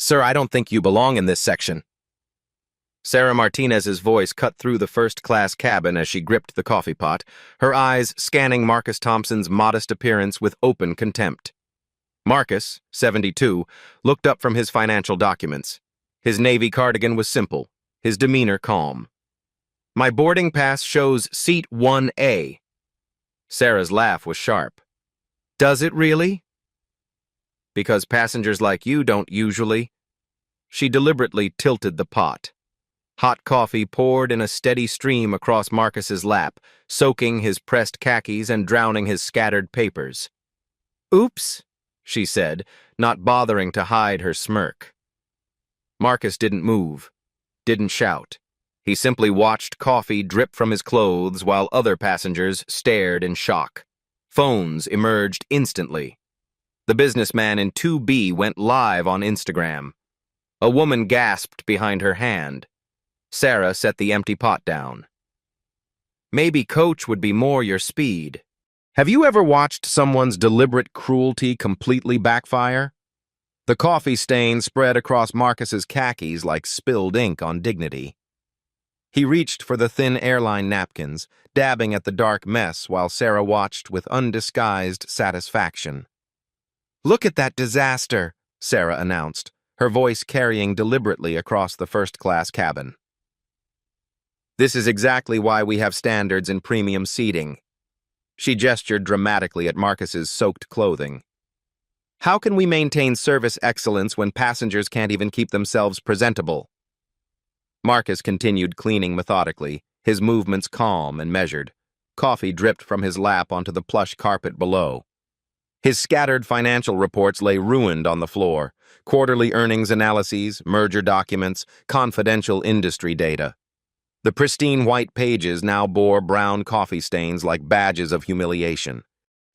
Sir, I don't think you belong in this section. Sarah Martinez's voice cut through the first-class cabin as she gripped the coffee pot, her eyes scanning Marcus Thompson's modest appearance with open contempt. Marcus, 72, looked up from his financial documents. His navy cardigan was simple, his demeanor calm. My boarding pass shows seat 1A. Sarah's laugh was sharp. Does it really? Because passengers like you don't usually. She deliberately tilted the pot. Hot coffee poured in a steady stream across Marcus's lap, soaking his pressed khakis and drowning his scattered papers. Oops, she said, not bothering to hide her smirk. Marcus didn't move, didn't shout. He simply watched coffee drip from his clothes while other passengers stared in shock. Phones emerged instantly. The businessman in 2B went live on Instagram. A woman gasped behind her hand. Sarah set the empty pot down. Maybe Coach would be more your speed. Have you ever watched someone's deliberate cruelty completely backfire? The coffee stain spread across Marcus's khakis like spilled ink on dignity. He reached for the thin airline napkins, dabbing at the dark mess while Sarah watched with undisguised satisfaction. Look at that disaster, Sarah announced, her voice carrying deliberately across the first-class cabin. This is exactly why we have standards in premium seating. She gestured dramatically at Marcus's soaked clothing. How can we maintain service excellence when passengers can't even keep themselves presentable? Marcus continued cleaning methodically, his movements calm and measured. Coffee dripped from his lap onto the plush carpet below. His scattered financial reports lay ruined on the floor, quarterly earnings analyses, merger documents, confidential industry data. The pristine white pages now bore brown coffee stains like badges of humiliation.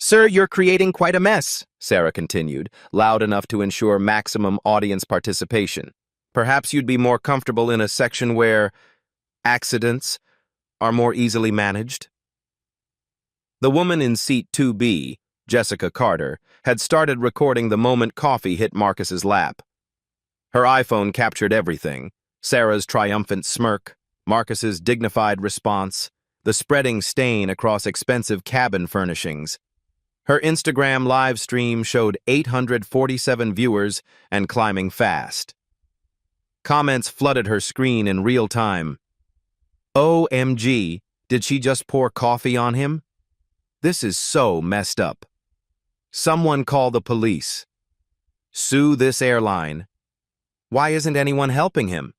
Sir, you're creating quite a mess, Sarah continued, loud enough to ensure maximum audience participation. Perhaps you'd be more comfortable in a section where accidents are more easily managed. The woman in seat 2B, Jessica Carter, had started recording the moment coffee hit Marcus's lap. Her iPhone captured everything: Sarah's triumphant smirk, Marcus's dignified response, the spreading stain across expensive cabin furnishings. Her Instagram live stream showed 847 viewers and climbing fast. Comments flooded her screen in real time. OMG, did she just pour coffee on him? This is so messed up. Someone call the police. Sue this airline. Why isn't anyone helping him?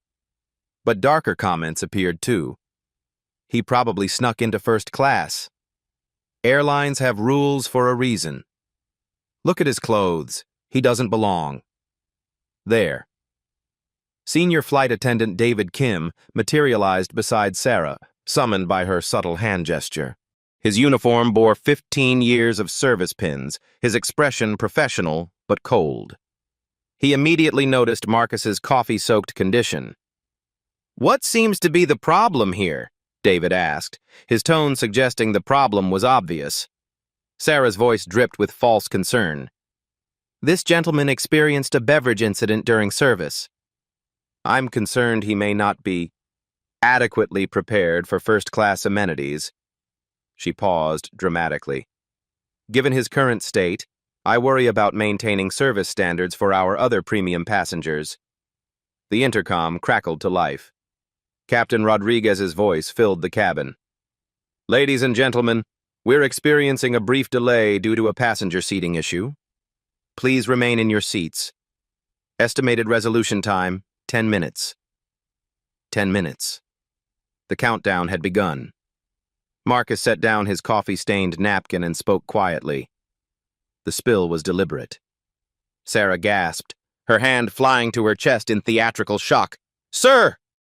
But darker comments appeared too. He probably snuck into first class. Airlines have rules for a reason. Look at his clothes. He doesn't belong. There. Senior flight attendant David Kim materialized beside Sarah, summoned by her subtle hand gesture. His uniform bore 15 years of service pins, his expression professional but cold. He immediately noticed Marcus's coffee-soaked condition. What seems to be the problem here? David asked, his tone suggesting the problem was obvious. Sarah's voice dripped with false concern. This gentleman experienced a beverage incident during service. I'm concerned he may not be adequately prepared for first-class amenities. She paused dramatically. Given his current state, I worry about maintaining service standards for our other premium passengers. The intercom crackled to life. Captain Rodriguez's voice filled the cabin. Ladies and gentlemen, we're experiencing a brief delay due to a passenger seating issue. Please remain in your seats. Estimated resolution time, 10 minutes. 10 minutes. The countdown had begun. Marcus set down his coffee-stained napkin and spoke quietly. The spill was deliberate. Sarah gasped, her hand flying to her chest in theatrical shock. Sir!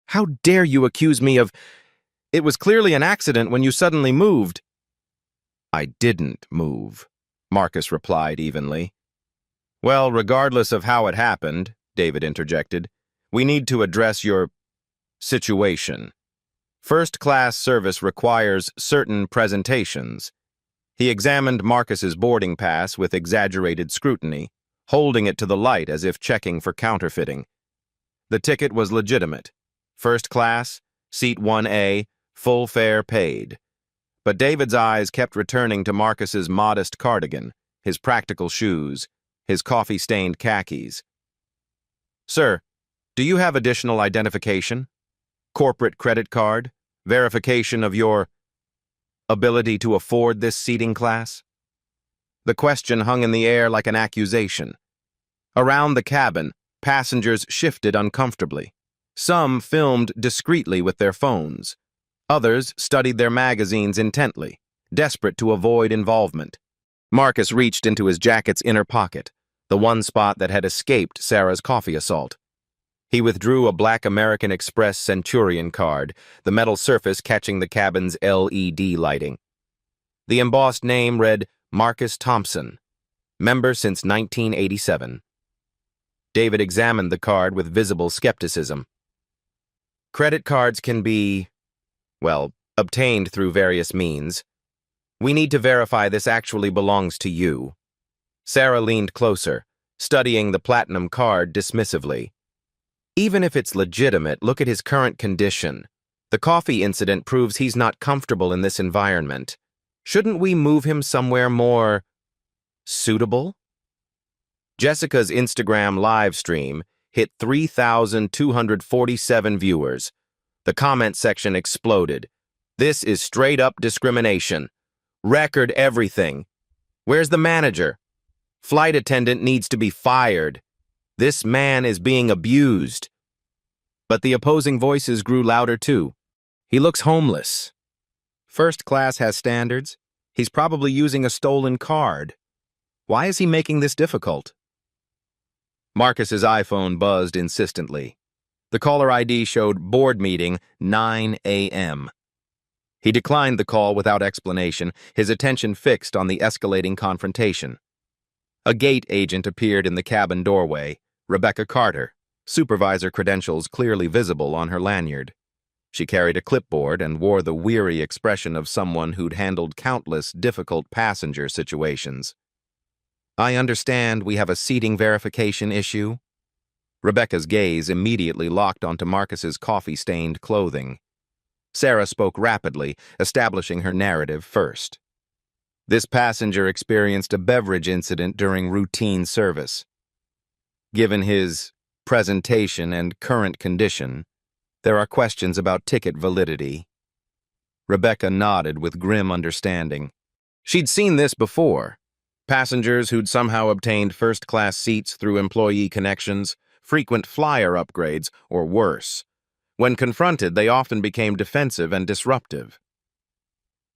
How dare you accuse me of... It was clearly an accident when you suddenly moved. I didn't move, Marcus replied evenly. Well, regardless of how it happened, David interjected, we need to address your situation. First-class service requires certain presentations. He examined Marcus's boarding pass with exaggerated scrutiny, holding it to the light as if checking for counterfeiting. The ticket was legitimate. First class, seat 1A, full fare paid. But David's eyes kept returning to Marcus's modest cardigan, his practical shoes, his coffee-stained khakis. "Sir, do you have additional identification? Corporate credit card? Verification of your ability to afford this seating class?" The question hung in the air like an accusation. Around the cabin, passengers shifted uncomfortably. Some filmed discreetly with their phones. Others studied their magazines intently, desperate to avoid involvement. Marcus reached into his jacket's inner pocket, the one spot that had escaped Sarah's coffee assault. He withdrew a black American Express Centurion card, the metal surface catching the cabin's LED lighting. The embossed name read Marcus Thompson, member since 1987. David examined the card with visible skepticism. "Credit cards can be, obtained through various means. We need to verify this actually belongs to you." Sarah leaned closer, studying the platinum card dismissively. "Even if it's legitimate, look at his current condition. The coffee incident proves he's not comfortable in this environment. Shouldn't we move him somewhere more suitable?" Jessica's Instagram live stream hit 3,247 viewers. The comment section exploded. "This is straight-up discrimination. Record everything. Where's the manager? Flight attendant needs to be fired. This man is being abused." But the opposing voices grew louder too. "He looks homeless. First class has standards. He's probably using a stolen card. Why is he making this difficult?" Marcus's iPhone buzzed insistently. The caller ID showed board meeting 9 a.m. He declined the call without explanation, his attention fixed on the escalating confrontation. A gate agent appeared in the cabin doorway, Rebecca Carter, supervisor credentials clearly visible on her lanyard. She carried a clipboard and wore the weary expression of someone who'd handled countless difficult passenger situations. "I understand we have a seating verification issue." Rebecca's gaze immediately locked onto Marcus's coffee-stained clothing. Sarah spoke rapidly, establishing her narrative first. "This passenger experienced a beverage incident during routine service. Given his presentation and current condition, there are questions about ticket validity." Rebecca nodded with grim understanding. She'd seen this before. Passengers who'd somehow obtained first-class seats through employee connections, frequent flyer upgrades, or worse. When confronted, they often became defensive and disruptive.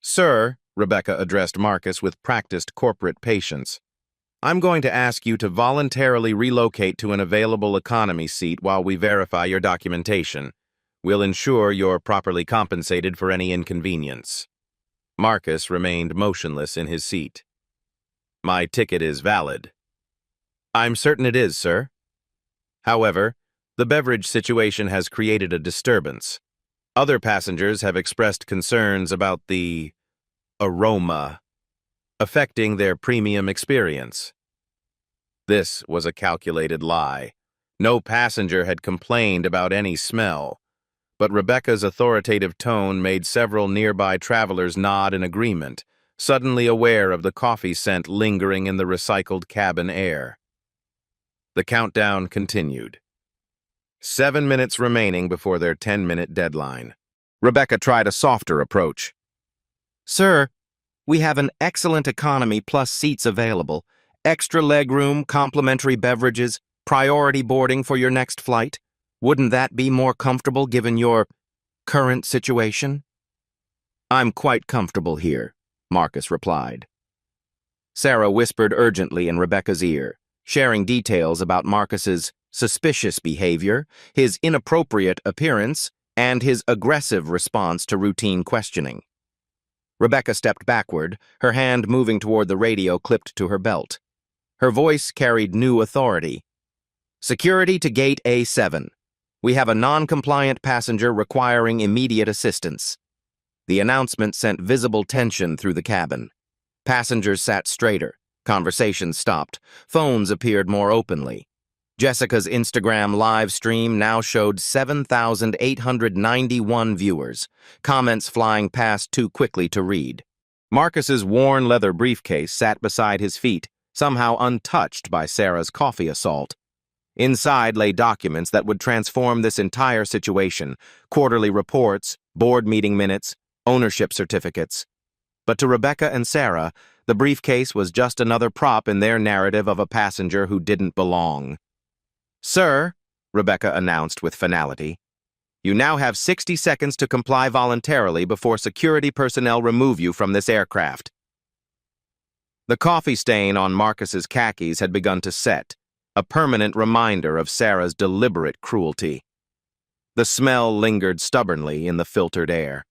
"Sir," Rebecca addressed Marcus with practiced corporate patience, "I'm going to ask you to voluntarily relocate to an available economy seat while we verify your documentation. We'll ensure you're properly compensated for any inconvenience." Marcus remained motionless in his seat. "My ticket is valid." "I'm certain it is, sir. However, the beverage situation has created a disturbance. Other passengers have expressed concerns about the aroma affecting their premium experience." This was a calculated lie. No passenger had complained about any smell, but Rebecca's authoritative tone made several nearby travelers nod in agreement, suddenly aware of the coffee scent lingering in the recycled cabin air. The countdown continued. 7 minutes remaining before their 10-minute deadline. Rebecca tried a softer approach. "Sir, we have an excellent economy plus seats available. Extra legroom, complimentary beverages, priority boarding for your next flight. Wouldn't that be more comfortable given your current situation?" "I'm quite comfortable here," Marcus replied. Sarah whispered urgently in Rebecca's ear, sharing details about Marcus's suspicious behavior, his inappropriate appearance, and his aggressive response to routine questioning. Rebecca stepped backward, her hand moving toward the radio clipped to her belt. Her voice carried new authority. "Security to gate A7. We have a non-compliant passenger requiring immediate assistance." The announcement sent visible tension through the cabin. Passengers sat straighter, Conversations stopped. Phones appeared more openly. Jessica's Instagram live stream now showed 7,891 viewers, comments flying past too quickly to read. Marcus's worn leather briefcase sat beside his feet, somehow untouched by Sarah's coffee assault. Inside lay documents that would transform this entire situation: quarterly reports, board meeting minutes, ownership certificates. But to Rebecca and Sarah, the briefcase was just another prop in their narrative of a passenger who didn't belong. "Sir," Rebecca announced with finality, "you now have 60 seconds to comply voluntarily before security personnel remove you from this aircraft." The coffee stain on Marcus's khakis had begun to set, a permanent reminder of Sarah's deliberate cruelty. The smell lingered stubbornly in the filtered air.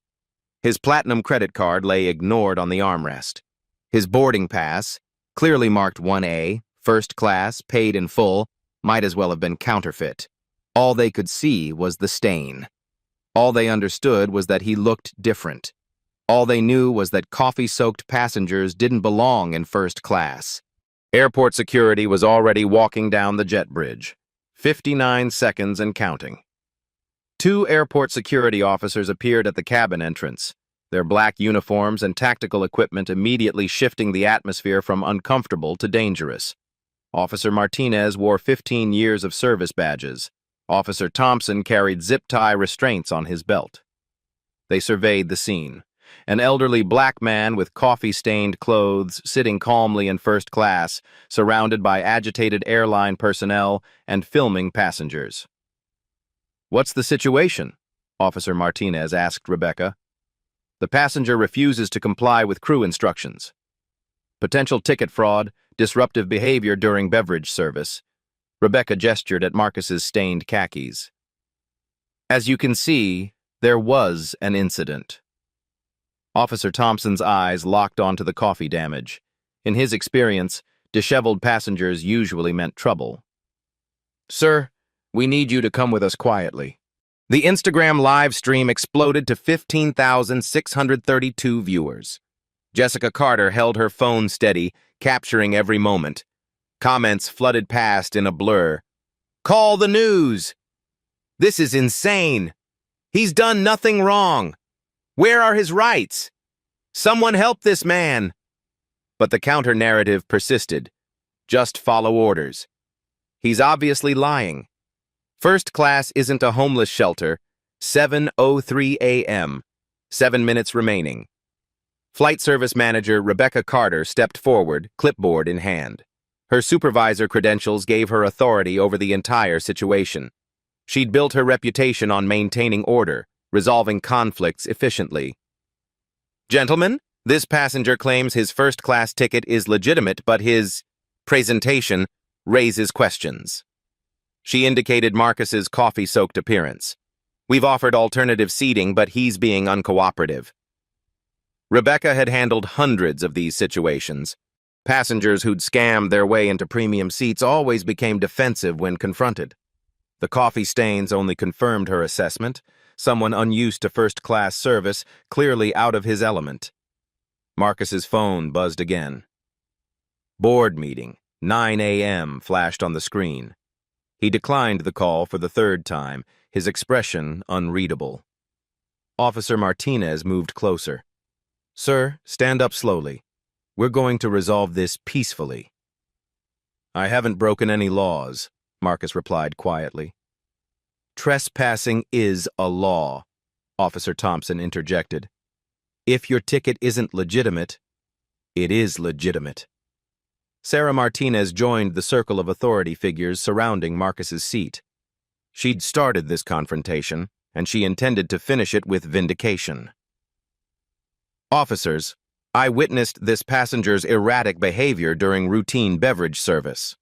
His platinum credit card lay ignored on the armrest. His boarding pass, clearly marked 1A, first class, paid in full, might as well have been counterfeit. All they could see was the stain. All they understood was that he looked different. All they knew was that coffee-soaked passengers didn't belong in first class. Airport security was already walking down the jet bridge. 59 seconds and counting. 2 airport security officers appeared at the cabin entrance, their black uniforms and tactical equipment immediately shifting the atmosphere from uncomfortable to dangerous. Officer Martinez wore 15 years of service badges. Officer Thompson carried zip-tie restraints on his belt. They surveyed the scene. An elderly black man with coffee-stained clothes sitting calmly in first class, surrounded by agitated airline personnel and filming passengers. "What's the situation?" Officer Martinez asked Rebecca. "The passenger refuses to comply with crew instructions. Potential ticket fraud, disruptive behavior during beverage service." Rebecca gestured at Marcus's stained khakis. "As you can see, there was an incident." Officer Thompson's eyes locked onto the coffee damage. In his experience, disheveled passengers usually meant trouble. "Sir, we need you to come with us quietly." The Instagram live stream exploded to 15,632 viewers. Jessica Carter held her phone steady, capturing every moment. Comments flooded past in a blur. "Call the news! This is insane! He's done nothing wrong! Where are his rights? Someone help this man!" But the counter-narrative persisted. "Just follow orders. He's obviously lying. First class isn't a homeless shelter. 7:03 a.m. 7 minutes remaining." Flight Service Manager Rebecca Carter stepped forward, clipboard in hand. Her supervisor credentials gave her authority over the entire situation. She'd built her reputation on maintaining order, resolving conflicts efficiently. "Gentlemen, this passenger claims his first-class ticket is legitimate, but his presentation raises questions." She indicated Marcus's coffee-soaked appearance. "We've offered alternative seating, but he's being uncooperative." Rebecca had handled hundreds of these situations. Passengers who'd scammed their way into premium seats always became defensive when confronted. The coffee stains only confirmed her assessment. Someone unused to first-class service, clearly out of his element. Marcus's phone buzzed again. "Board meeting, 9 a.m. flashed on the screen. He declined the call for the 3rd time, his expression unreadable. Officer Martinez moved closer. "Sir, stand up slowly. We're going to resolve this peacefully." "I haven't broken any laws," Marcus replied quietly. "Trespassing is a law," Officer Thompson interjected. "If your ticket isn't legitimate, it is legitimate." Sarah Martinez joined the circle of authority figures surrounding Marcus's seat. She'd started this confrontation, and she intended to finish it with vindication. "Officers, I witnessed this passenger's erratic behavior during routine beverage service."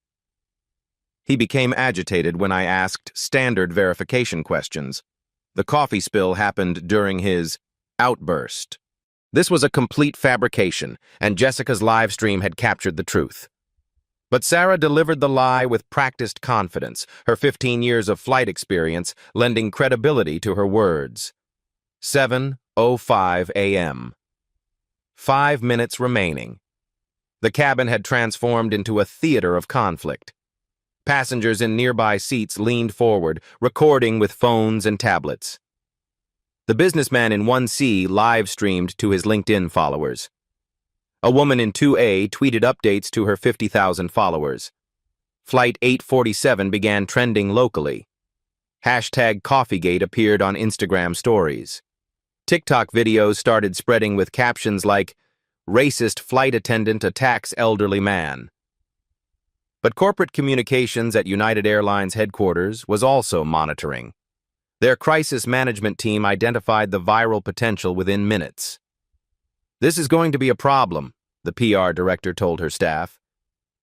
He became agitated when I asked standard verification questions. The coffee spill happened during his outburst. This was a complete fabrication, and Jessica's live stream had captured the truth. But Sarah delivered the lie with practiced confidence, her 15 years of flight experience lending credibility to her words. 7:05 a.m. 5 minutes remaining. The cabin had transformed into a theater of conflict. Passengers in nearby seats leaned forward, recording with phones and tablets. The businessman in 1C live-streamed to his LinkedIn followers. A woman in 2A tweeted updates to her 50,000 followers. Flight 847 began trending locally. Hashtag Coffeegate appeared on Instagram stories. TikTok videos started spreading with captions like, "Racist flight attendant attacks elderly man." But corporate communications at United Airlines headquarters was also monitoring. Their crisis management team identified the viral potential within minutes. "This is going to be a problem," the PR director told her staff.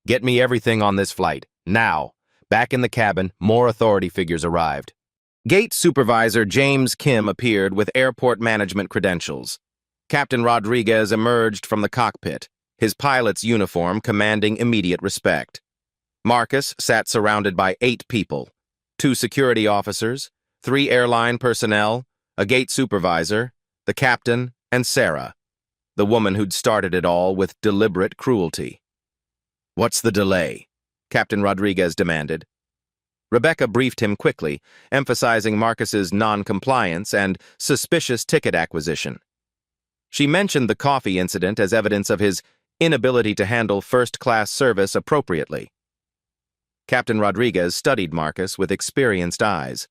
"Get me everything on this flight, now." Back in the cabin, more authority figures arrived. Gate Supervisor James Kim appeared with airport management credentials. Captain Rodriguez emerged from the cockpit, his pilot's uniform commanding immediate respect. Marcus sat surrounded by 8 people, 2 security officers, 3 airline personnel, a gate supervisor, the captain, and Sarah, the woman who'd started it all with deliberate cruelty. "What's the delay?" Captain Rodriguez demanded. Rebecca briefed him quickly, emphasizing Marcus's non-compliance and suspicious ticket acquisition. She mentioned the coffee incident as evidence of his inability to handle first-class service appropriately. Captain Rodriguez studied Marcus with experienced eyes.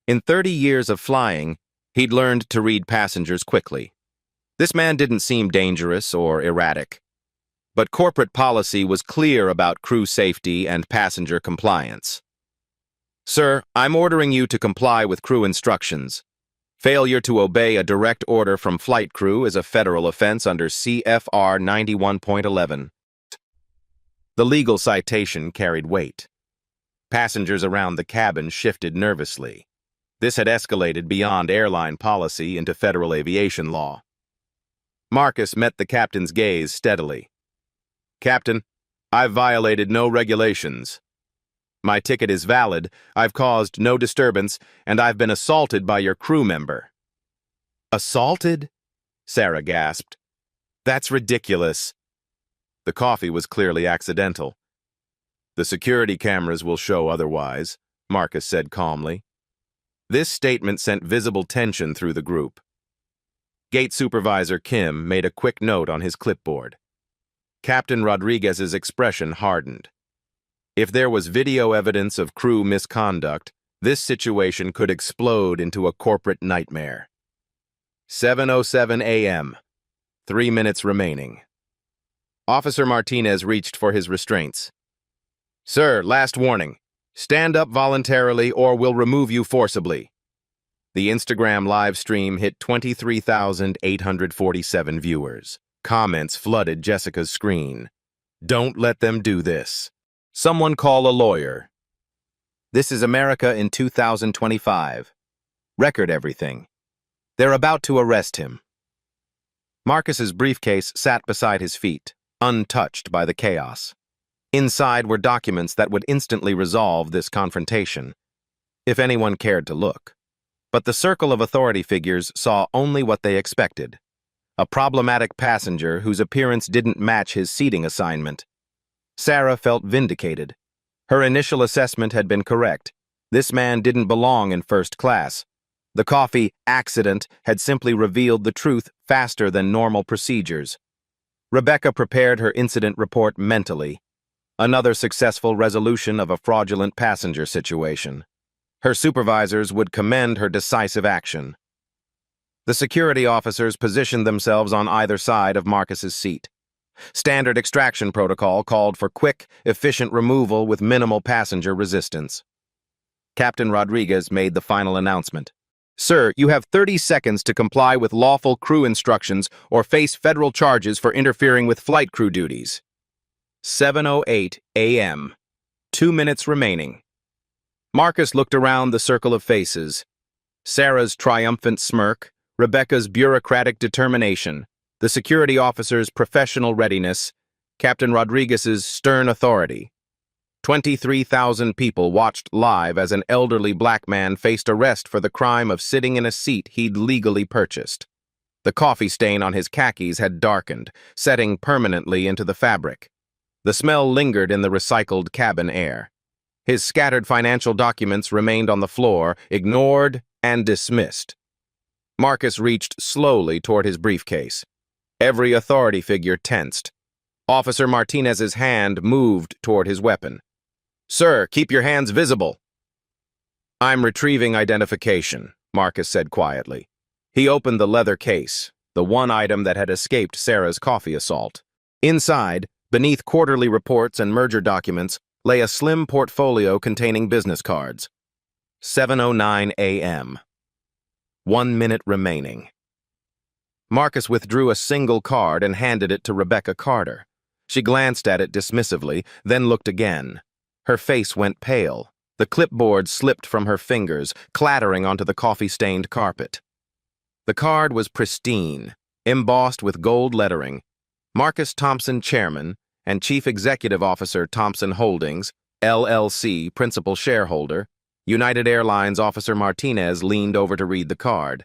In 30 years of flying, he'd learned to read passengers quickly. This man didn't seem dangerous or erratic. But corporate policy was clear about crew safety and passenger compliance. "Sir, I'm ordering you to comply with crew instructions. Failure to obey a direct order from flight crew is a federal offense under CFR 91.11. The legal citation carried weight. Passengers around the cabin shifted nervously. This had escalated beyond airline policy into federal aviation law. Marcus met the captain's gaze steadily. "Captain, I've violated no regulations. My ticket is valid, I've caused no disturbance, and I've been assaulted by your crew member." "Assaulted?" Sarah gasped. "That's ridiculous." The coffee was clearly accidental. "The security cameras will show otherwise," Marcus said calmly. This statement sent visible tension through the group. Gate Supervisor Kim made a quick note on his clipboard. Captain Rodriguez's expression hardened. If there was video evidence of crew misconduct, this situation could explode into a corporate nightmare. 7:07 a.m. 3 minutes remaining. Officer Martinez reached for his restraints. "Sir, last warning. Stand up voluntarily or we'll remove you forcibly." The Instagram live stream hit 23,847 viewers. Comments flooded Jessica's screen. "Don't let them do this. Someone call a lawyer." This is America in 2025. Record everything. They're about to arrest him. Marcus's briefcase sat beside his feet, untouched by the chaos. Inside were documents that would instantly resolve this confrontation, if anyone cared to look. But the circle of authority figures saw only what they expected. A problematic passenger whose appearance didn't match his seating assignment. Sarah felt vindicated. Her initial assessment had been correct. This man didn't belong in first class. The coffee accident had simply revealed the truth faster than normal procedures. Rebecca prepared her incident report mentally. Another successful resolution of a fraudulent passenger situation. Her supervisors would commend her decisive action. The security officers positioned themselves on either side of Marcus's seat. Standard extraction protocol called for quick, efficient removal with minimal passenger resistance. Captain Rodriguez made the final announcement. "Sir, you have 30 seconds to comply with lawful crew instructions or face federal charges for interfering with flight crew duties." 7:08 a.m. 2 minutes remaining. Marcus looked around the circle of faces. Sarah's triumphant smirk, Rebecca's bureaucratic determination, the security officer's professional readiness, Captain Rodriguez's stern authority. 23,000 people watched live as an elderly black man faced arrest for the crime of sitting in a seat he'd legally purchased. The coffee stain on his khakis had darkened, setting permanently into the fabric. The smell lingered in the recycled cabin air. His scattered financial documents remained on the floor, ignored and dismissed. Marcus reached slowly toward his briefcase. Every authority figure tensed. Officer Martinez's hand moved toward his weapon. "Sir, keep your hands visible." "I'm retrieving identification," Marcus said quietly. He opened the leather case, the one item that had escaped Sarah's coffee assault. Inside, beneath quarterly reports and merger documents, lay a slim portfolio containing business cards. 7:09 a.m. 1 minute remaining. Marcus withdrew a single card and handed it to Rebecca Carter. She glanced at it dismissively, then looked again. Her face went pale. The clipboard slipped from her fingers, clattering onto the coffee-stained carpet. The card was pristine, embossed with gold lettering. Marcus Thompson, Chairman, and Chief Executive Officer Thompson Holdings, LLC, Principal Shareholder. United Airlines Officer Martinez leaned over to read the card.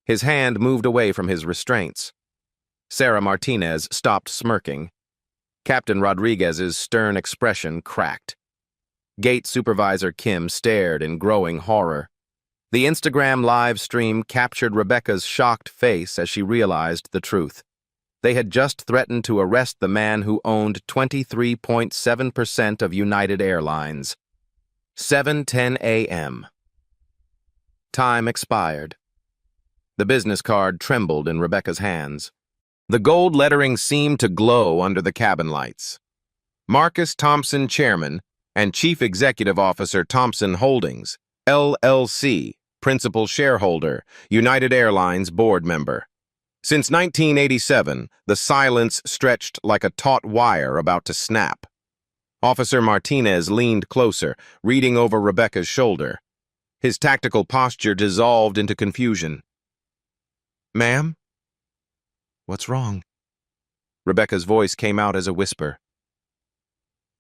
His hand moved away from his restraints. Sarah Martinez stopped smirking. Captain Rodriguez's stern expression cracked. Gate Supervisor Kim stared in growing horror. The Instagram live stream captured Rebecca's shocked face as she realized the truth. They had just threatened to arrest the man who owned 23.7% of United Airlines. 7:10 a.m. Time expired. The business card trembled in Rebecca's hands. The gold lettering seemed to glow under the cabin lights. Marcus Thompson, Chairman, and Chief Executive Officer Thompson Holdings, LLC, Principal Shareholder, United Airlines Board Member. Since 1987, the silence stretched like a taut wire about to snap. Officer Martinez leaned closer, reading over Rebecca's shoulder. His tactical posture dissolved into confusion. "Ma'am? What's wrong?" Rebecca's voice came out as a whisper.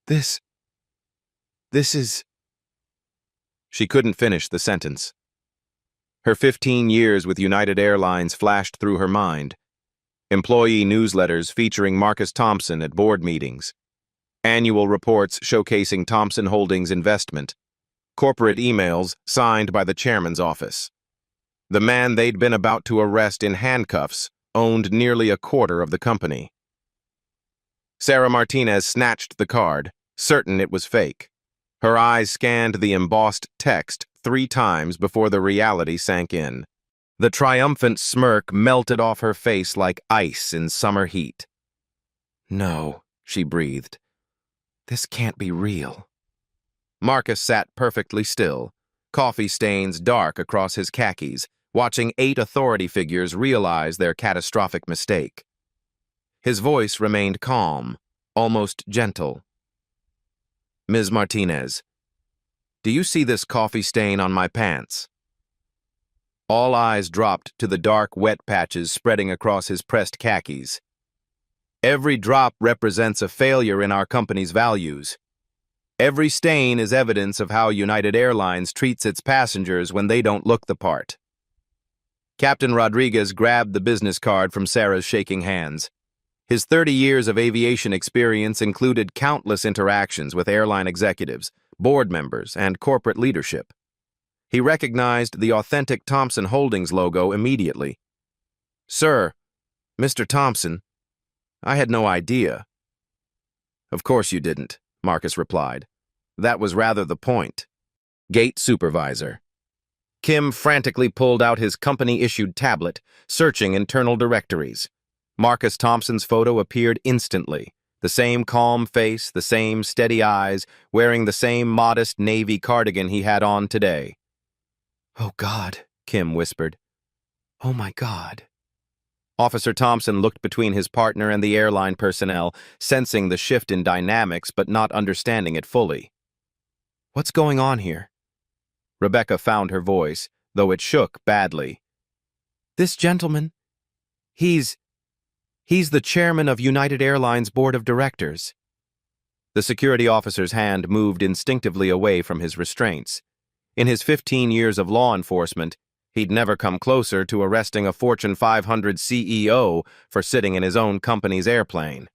This is... She couldn't finish the sentence. Her 15 years with United Airlines flashed through her mind. Employee newsletters featuring Marcus Thompson at board meetings. Annual reports showcasing Thompson Holdings' investment. Corporate emails signed by the chairman's office. The man they'd been about to arrest in handcuffs owned nearly a quarter of the company. Sarah Martinez snatched the card, certain it was fake. Her eyes scanned the embossed text 3 times before the reality sank in. The triumphant smirk melted off her face like ice in summer heat. "No," she breathed. "This can't be real." Marcus sat perfectly still, coffee stains dark across his khakis, watching 8 authority figures realize their catastrophic mistake. His voice remained calm, almost gentle. "Ms. Martinez, do you see this coffee stain on my pants?" All eyes dropped to the dark, wet patches spreading across his pressed khakis. "Every drop represents a failure in our company's values. Every stain is evidence of how United Airlines treats its passengers when they don't look the part." Captain Rodriguez grabbed the business card from Sarah's shaking hands. His 30 years of aviation experience included countless interactions with airline executives, board members, and corporate leadership. He recognized the authentic Thompson Holdings logo immediately. "Sir, Mr. Thompson, I had no idea." "Of course you didn't," Marcus replied. "That was rather the point." Gate Supervisor. Kim frantically pulled out his company-issued tablet, searching internal directories. Marcus Thompson's photo appeared instantly. The same calm face, the same steady eyes, wearing the same modest navy cardigan he had on today. "Oh, God," Kim whispered. "Oh, my God." Officer Thompson looked between his partner and the airline personnel, sensing the shift in dynamics but not understanding it fully. "What's going on here?" Rebecca found her voice, though it shook badly. "This gentleman, he's the chairman of United Airlines Board of Directors." The security officer's hand moved instinctively away from his restraints. In his 15 years of law enforcement, He'd never come closer to arresting a Fortune 500 CEO for sitting in his own company's airplane.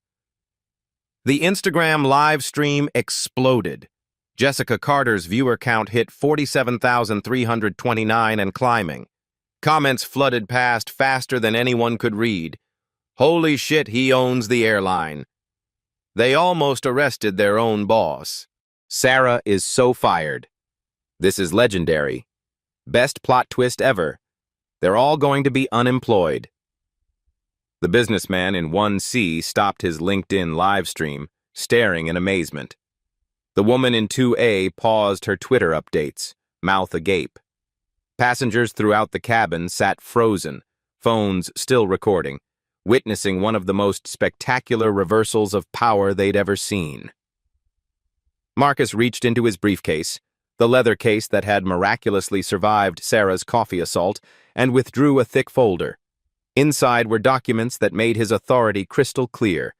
The Instagram live stream exploded. Jessica Carter's viewer count hit 47,329 and climbing. Comments flooded past faster than anyone could read. Holy shit, he owns the airline. They almost arrested their own boss. Sarah is so fired. This is legendary. Best plot twist ever. They're all going to be unemployed. The businessman in 1C stopped his LinkedIn live stream, staring in amazement. The woman in 2A paused her Twitter updates, mouth agape. Passengers throughout the cabin sat frozen, phones still recording, witnessing one of the most spectacular reversals of power they'd ever seen. Marcus reached into his briefcase, the leather case that had miraculously survived Sarah's coffee assault, and withdrew a thick folder. Inside were documents that made his authority crystal clear.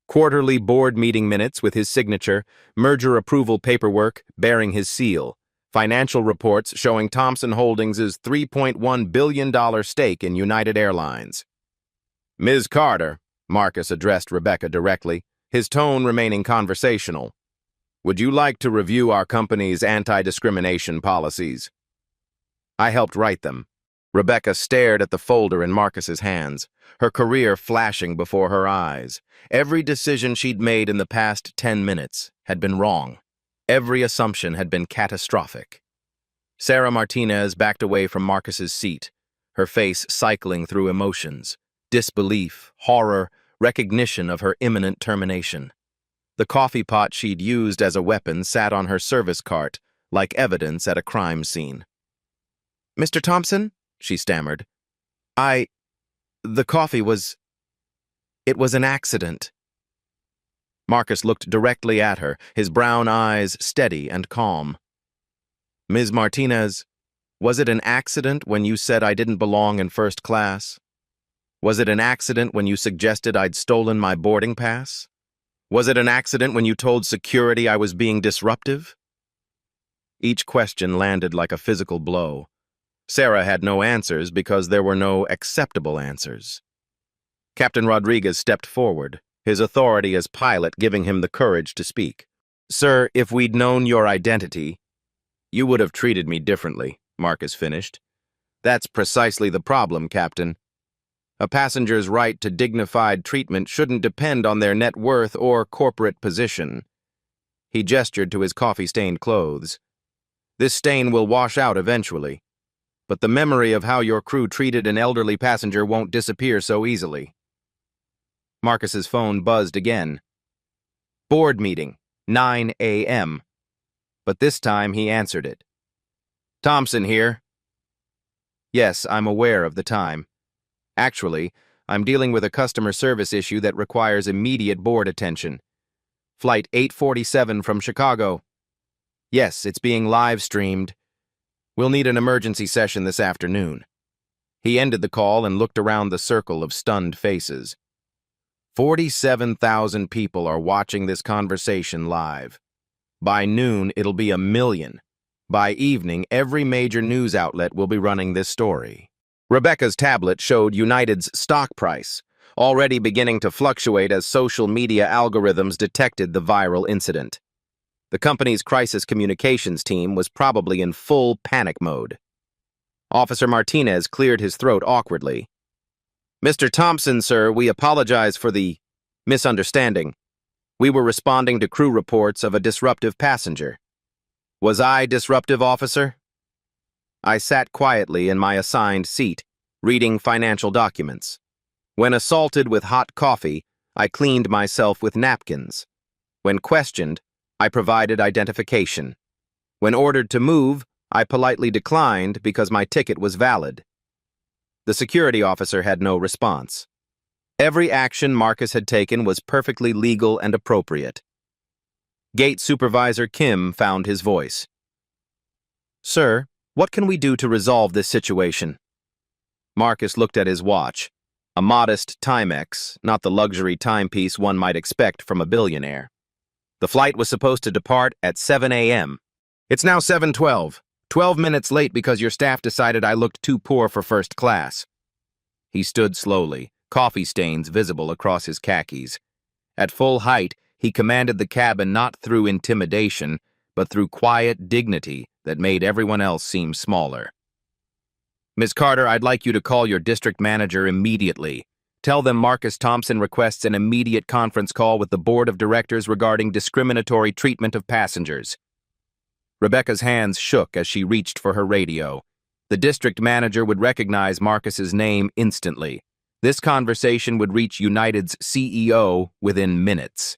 Quarterly board meeting minutes with his signature, merger approval paperwork bearing his seal, financial reports showing Thomson Holdings' $3.1 billion stake in United Airlines. Ms. Carter, Marcus addressed Rebecca directly, his tone remaining conversational. Would you like to review our company's anti-discrimination policies? I helped write them. Rebecca stared at the folder in Marcus's hands, her career flashing before her eyes. Every decision she'd made in the past 10 minutes had been wrong. Every assumption had been catastrophic. Sarah Martinez backed away from Marcus's seat, her face cycling through emotions, disbelief, horror, recognition of her imminent termination. The coffee pot she'd used as a weapon sat on her service cart, like evidence at a crime scene. Mr. Thompson? She stammered. The coffee was... It was an accident. Marcus looked directly at her, his brown eyes steady and calm. Ms. Martinez, was it an accident when you said I didn't belong in first class? Was it an accident when you suggested I'd stolen my boarding pass? Was it an accident when you told security I was being disruptive? Each question landed like a physical blow. Sarah had no answers because there were no acceptable answers. Captain Rodriguez stepped forward, his authority as pilot giving him the courage to speak. Sir, if we'd known your identity, you would have treated me differently, Marcus finished. That's precisely the problem, Captain. A passenger's right to dignified treatment shouldn't depend on their net worth or corporate position. He gestured to his coffee-stained clothes. This stain will wash out eventually, but the memory of how your crew treated an elderly passenger won't disappear so easily. Marcus's phone buzzed again. Board meeting, 9 a.m. But this time he answered it. Thompson here. Yes, I'm aware of the time. Actually, I'm dealing with a customer service issue that requires immediate board attention. Flight 847 from Chicago. Yes, it's being live-streamed. We'll need an emergency session this afternoon. He ended the call and looked around the circle of stunned faces. 47,000 people are watching this conversation live. By noon, it'll be 1 million. By evening, every major news outlet will be running this story. Rebecca's tablet showed United's stock price, already beginning to fluctuate as social media algorithms detected the viral incident. The company's crisis communications team was probably in full panic mode. Officer Martinez cleared his throat awkwardly. Mr. Thompson, sir, we apologize for the misunderstanding. We were responding to crew reports of a disruptive passenger. Was I disruptive, officer? I sat quietly in my assigned seat, reading financial documents. When assaulted with hot coffee, I cleaned myself with napkins. When questioned, I provided identification. When ordered to move, I politely declined because my ticket was valid. The security officer had no response. Every action Marcus had taken was perfectly legal and appropriate. Gate Supervisor Kim found his voice. Sir, what can we do to resolve this situation? Marcus looked at his watch, a modest Timex, not the luxury timepiece one might expect from a billionaire. The flight was supposed to depart at 7 a.m. It's now 7:12. 12 minutes late because your staff decided I looked too poor for first class. He stood slowly, coffee stains visible across his khakis. At full height, he commanded the cabin not through intimidation, but through quiet dignity that made everyone else seem smaller. Ms. Carter, I'd like you to call your district manager immediately. Tell them Marcus Thompson requests an immediate conference call with the board of directors regarding discriminatory treatment of passengers. Rebecca's hands shook as she reached for her radio. The district manager would recognize Marcus's name instantly. This conversation would reach United's CEO within minutes.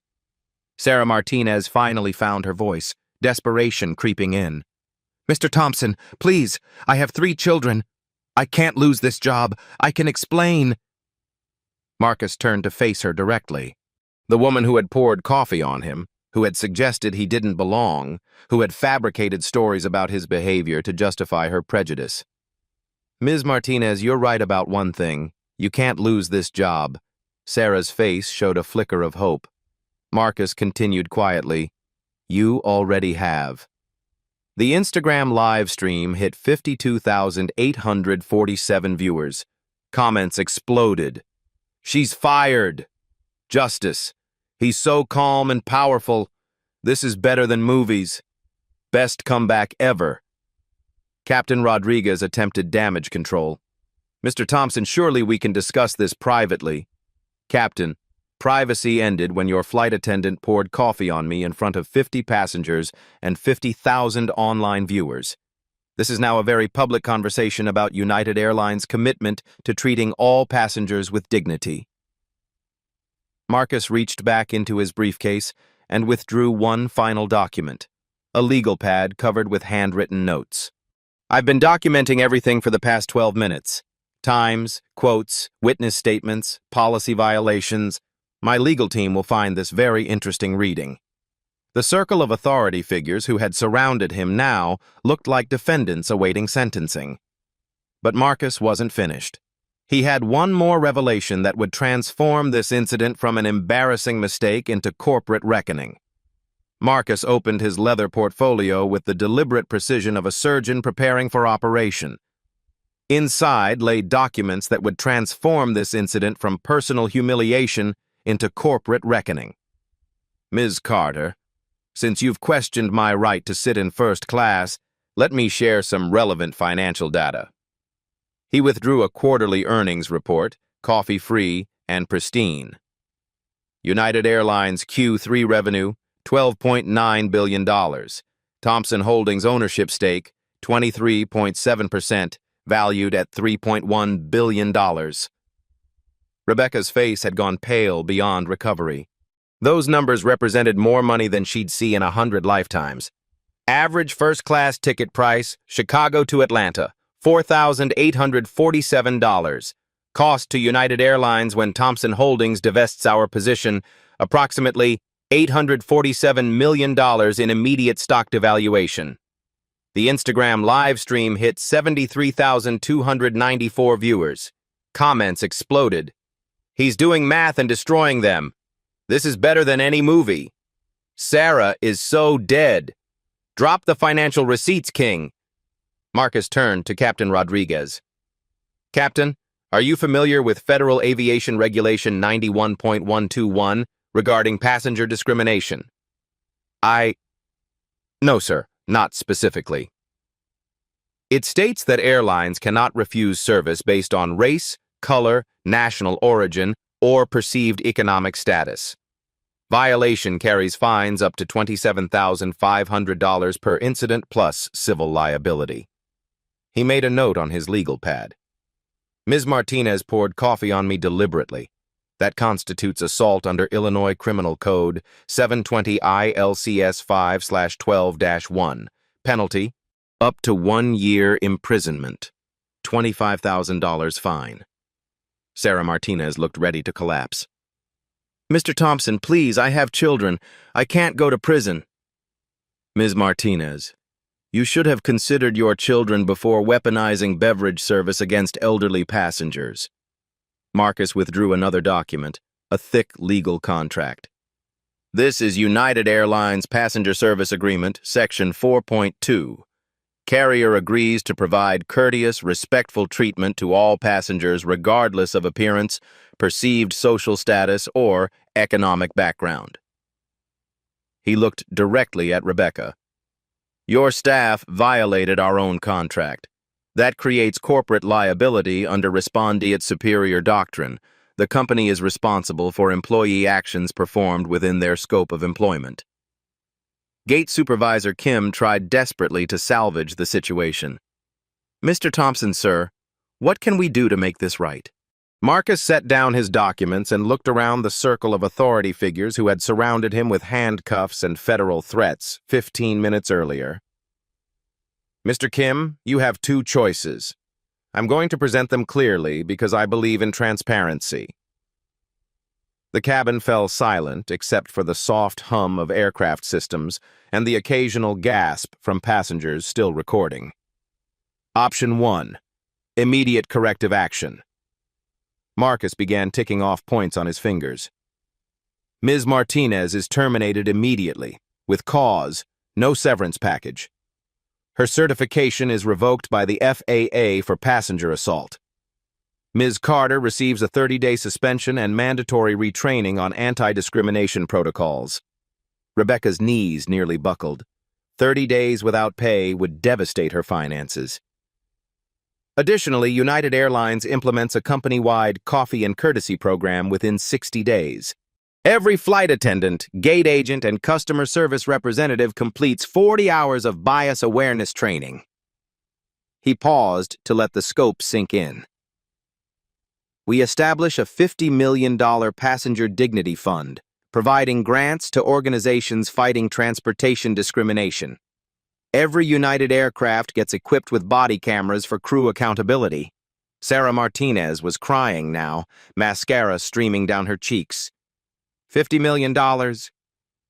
Sarah Martinez finally found her voice, desperation creeping in. Mr. Thompson, please, I have 3 children. I can't lose this job. I can explain. Marcus turned to face her directly. The woman who had poured coffee on him, who had suggested he didn't belong, who had fabricated stories about his behavior to justify her prejudice. Ms. Martinez, you're right about one thing. You can't lose this job. Sarah's face showed a flicker of hope. Marcus continued quietly, You already have. The Instagram live stream hit 52,847 viewers. Comments exploded. She's fired. Justice. He's so calm and powerful. This is better than movies. Best comeback ever. Captain Rodriguez attempted damage control. Mr. Thompson, surely we can discuss this privately. Captain, privacy ended when your flight attendant poured coffee on me in front of 50 passengers and 50,000 online viewers. This is now a very public conversation about United Airlines' commitment to treating all passengers with dignity. Marcus reached back into his briefcase and withdrew one final document, a legal pad covered with handwritten notes. I've been documenting everything for the past 12 minutes. Times, quotes, witness statements, policy violations. My legal team will find this very interesting reading. The circle of authority figures who had surrounded him now looked like defendants awaiting sentencing. But Marcus wasn't finished. He had one more revelation that would transform this incident from an embarrassing mistake into corporate reckoning. Marcus opened his leather portfolio with the deliberate precision of a surgeon preparing for operation. Inside lay documents that would transform this incident from personal humiliation into corporate reckoning. Ms. Carter, since you've questioned my right to sit in first class, let me share some relevant financial data. He withdrew a quarterly earnings report, coffee-free and pristine. United Airlines Q3 revenue, $12.9 billion. Thompson Holdings ownership stake, 23.7%, valued at $3.1 billion. Rebecca's face had gone pale beyond recovery. Those numbers represented more money than she'd see in 100 lifetimes. Average first-class ticket price, Chicago to Atlanta, $4,847. Cost to United Airlines when Thompson Holdings divests our position, approximately $847 million in immediate stock devaluation. The Instagram live stream hit 73,294 viewers. Comments exploded. He's doing math and destroying them. This is better than any movie. Sarah is so dead. Drop the financial receipts, King. Marcus turned to Captain Rodriguez. Captain, are you familiar with Federal Aviation Regulation 91.121 regarding passenger discrimination? No, sir, not specifically. It states that airlines cannot refuse service based on race, color, national origin, or perceived economic status. Violation carries fines up to $27,500 per incident plus civil liability. He made a note on his legal pad. Ms. Martinez poured coffee on me deliberately. That constitutes assault under Illinois Criminal Code 720 ILCS 5/12-1. Penalty, up to 1 year imprisonment. $25,000 fine. Sarah Martinez looked ready to collapse. Mr. Thompson, please, I have children. I can't go to prison. Ms. Martinez, you should have considered your children before weaponizing beverage service against elderly passengers. Marcus withdrew another document, a thick legal contract. This is United Airlines Passenger Service Agreement, Section 4.2. Carrier agrees to provide courteous, respectful treatment to all passengers regardless of appearance, perceived social status, or economic background. He looked directly at Rebecca. Your staff violated our own contract. That creates corporate liability under respondeat superior doctrine. The company is responsible for employee actions performed within their scope of employment. Gate Supervisor Kim tried desperately to salvage the situation. Mr. Thompson, sir, what can we do to make this right? Marcus set down his documents and looked around the circle of authority figures who had surrounded him with handcuffs and federal threats 15 minutes earlier. Mr. Kim, you have two choices. I'm going to present them clearly because I believe in transparency. The cabin fell silent except for the soft hum of aircraft systems and the occasional gasp from passengers still recording. Option 1. Immediate corrective action. Marcus began ticking off points on his fingers. Ms. Martinez is terminated immediately, with cause, no severance package. Her certification is revoked by the FAA for passenger assault. Ms. Carter receives a 30-day suspension and mandatory retraining on anti-discrimination protocols. Rebecca's knees nearly buckled. 30 days without pay would devastate her finances. Additionally, United Airlines implements a company-wide coffee and courtesy program within 60 days. Every flight attendant, gate agent, and customer service representative completes 40 hours of bias awareness training. He paused to let the scope sink in. We establish a $50 million passenger dignity fund, providing grants to organizations fighting transportation discrimination. Every United aircraft gets equipped with body cameras for crew accountability. Sarah Martinez was crying now, mascara streaming down her cheeks. $50 million.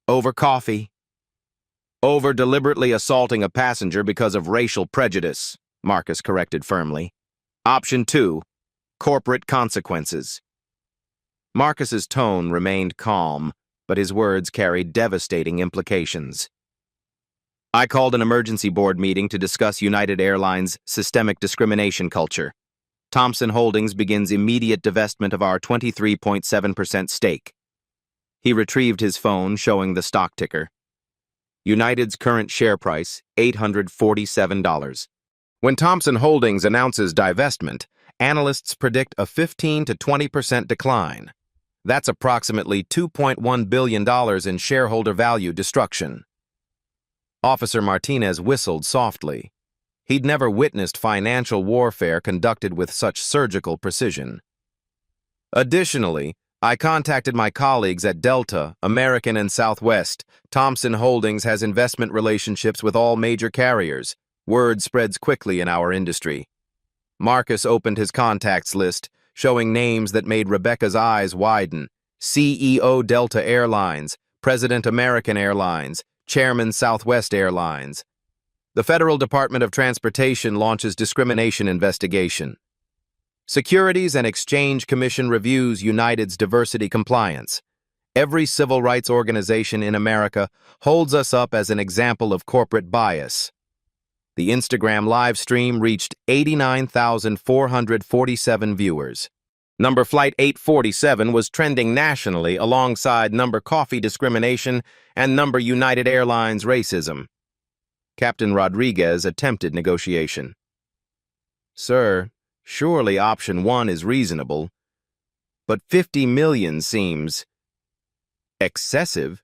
Over coffee. Over deliberately assaulting a passenger because of racial prejudice, Marcus corrected firmly. Option 2. Corporate consequences. Marcus's tone remained calm, but his words carried devastating implications. I called an emergency board meeting to discuss United Airlines' systemic discrimination culture. Thompson Holdings begins immediate divestment of our 23.7% stake. He retrieved his phone, showing the stock ticker. United's current share price, $847. When Thompson Holdings announces divestment, analysts predict a 15 to 20% decline. That's approximately $2.1 billion in shareholder value destruction. Officer Martinez whistled softly. He'd never witnessed financial warfare conducted with such surgical precision. Additionally, I contacted my colleagues at Delta, American, and Southwest. Thompson Holdings has investment relationships with all major carriers. Word spreads quickly in our industry. Marcus opened his contacts list, showing names that made Rebecca's eyes widen. CEO Delta Airlines, President American Airlines, Chairman Southwest Airlines. The Federal Department of Transportation launches discrimination investigation. Securities and Exchange Commission reviews United's diversity compliance. Every civil rights organization in America holds us up as an example of corporate bias. The Instagram live stream reached 89,447 viewers. Number Flight 847 was trending nationally alongside number coffee discrimination and number United Airlines racism. Captain Rodriguez attempted negotiation. Sir, surely option 1 is reasonable, but 50 million seems excessive.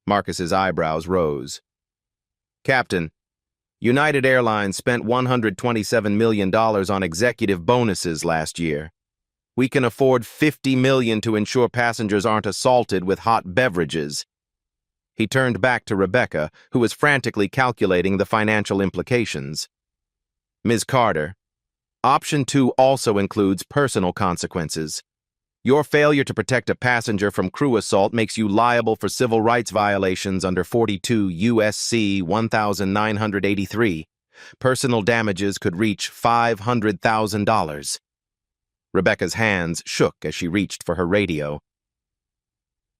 Marcus's eyebrows rose. Captain, United Airlines spent $127 million on executive bonuses last year. We can afford $50 million to ensure passengers aren't assaulted with hot beverages. He turned back to Rebecca, who was frantically calculating the financial implications. Ms. Carter, option 2 also includes personal consequences. Your failure to protect a passenger from crew assault makes you liable for civil rights violations under 42 U.S.C. 1983. Personal damages could reach $500,000. Rebecca's hands shook as she reached for her radio.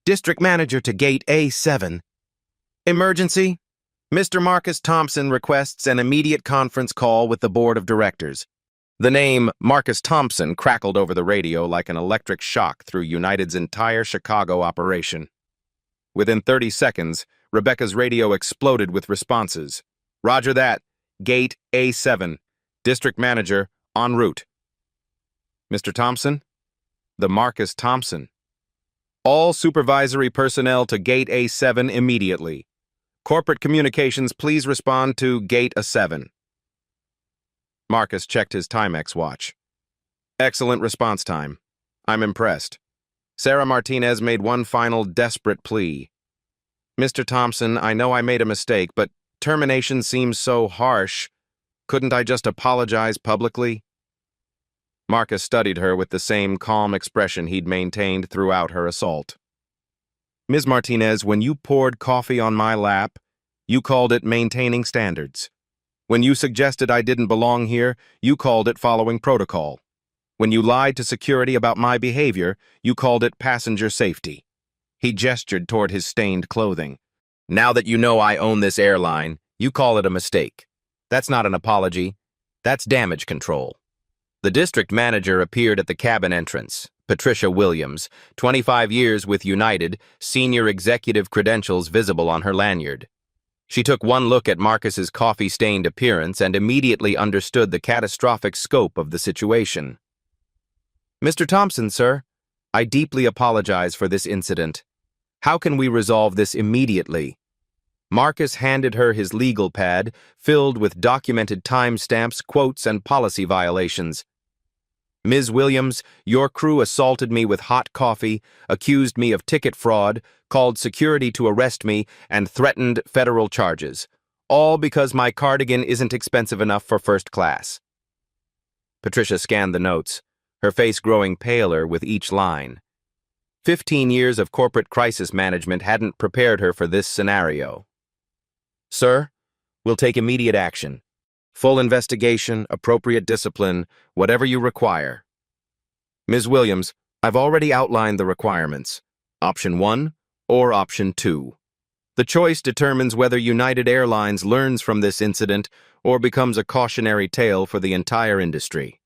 District Manager to Gate A7. Emergency? Mr. Marcus Thompson requests an immediate conference call with the board of directors. The name Marcus Thompson crackled over the radio like an electric shock through United's entire Chicago operation. Within 30 seconds, Rebecca's radio exploded with responses. Roger that. Gate A7. District manager, en route. Mr. Thompson? The Marcus Thompson. All supervisory personnel to Gate A7 immediately. Corporate communications, please respond to Gate A7. Marcus checked his Timex watch. Excellent response time. I'm impressed. Sarah Martinez made one final desperate plea. Mr. Thompson, I know I made a mistake, but termination seems so harsh. Couldn't I just apologize publicly? Marcus studied her with the same calm expression he'd maintained throughout her assault. Ms. Martinez, when you poured coffee on my lap, you called it maintaining standards. When you suggested I didn't belong here, you called it following protocol. When you lied to security about my behavior, you called it passenger safety. He gestured toward his stained clothing. Now that you know I own this airline, you call it a mistake. That's not an apology. That's damage control. The district manager appeared at the cabin entrance. Patricia Williams, 25 years with United, senior executive credentials visible on her lanyard. She took one look at Marcus's coffee-stained appearance and immediately understood the catastrophic scope of the situation. Mr. Thompson, sir, I deeply apologize for this incident. How can we resolve this immediately? Marcus handed her his legal pad, filled with documented timestamps, quotes, and policy violations. Ms. Williams, your crew assaulted me with hot coffee, accused me of ticket fraud, called security to arrest me, and threatened federal charges. All because my cardigan isn't expensive enough for first class. Patricia scanned the notes, her face growing paler with each line. 15 years of corporate crisis management hadn't prepared her for this scenario. Sir, we'll take immediate action. Full investigation, appropriate discipline, whatever you require. Ms. Williams, I've already outlined the requirements. Option 1 or Option 2. The choice determines whether United Airlines learns from this incident or becomes a cautionary tale for the entire industry.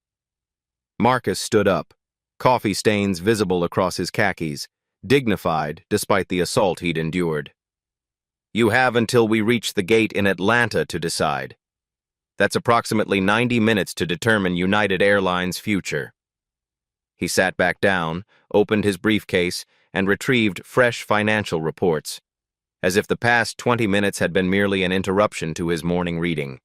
Marcus stood up, coffee stains visible across his khakis, dignified despite the assault he'd endured. You have until we reach the gate in Atlanta to decide. That's approximately 90 minutes to determine United Airlines' future. He sat back down, opened his briefcase, and retrieved fresh financial reports, as if the past 20 minutes had been merely an interruption to his morning reading.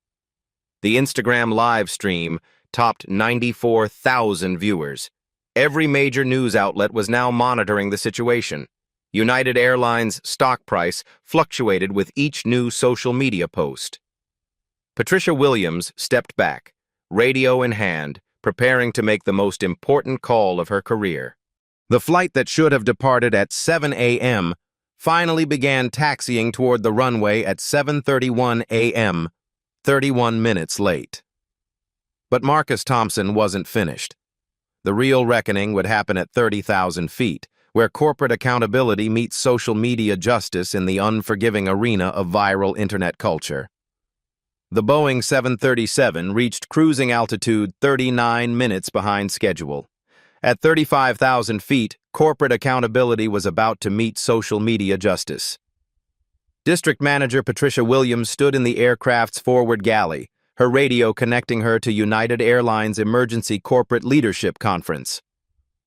The Instagram live stream topped 94,000 viewers. Every major news outlet was now monitoring the situation. United Airlines' stock price fluctuated with each new social media post. Patricia Williams stepped back, radio in hand, preparing to make the most important call of her career. The flight that should have departed at 7 a.m. finally began taxiing toward the runway at 7:31 a.m., 31 minutes late. But Marcus Thompson wasn't finished. The real reckoning would happen at 30,000 feet, where corporate accountability meets social media justice in the unforgiving arena of viral internet culture. The Boeing 737 reached cruising altitude 39 minutes behind schedule. At 35,000 feet, corporate accountability was about to meet social media justice. District Manager Patricia Williams stood in the aircraft's forward galley, her radio connecting her to United Airlines Emergency Corporate Leadership Conference.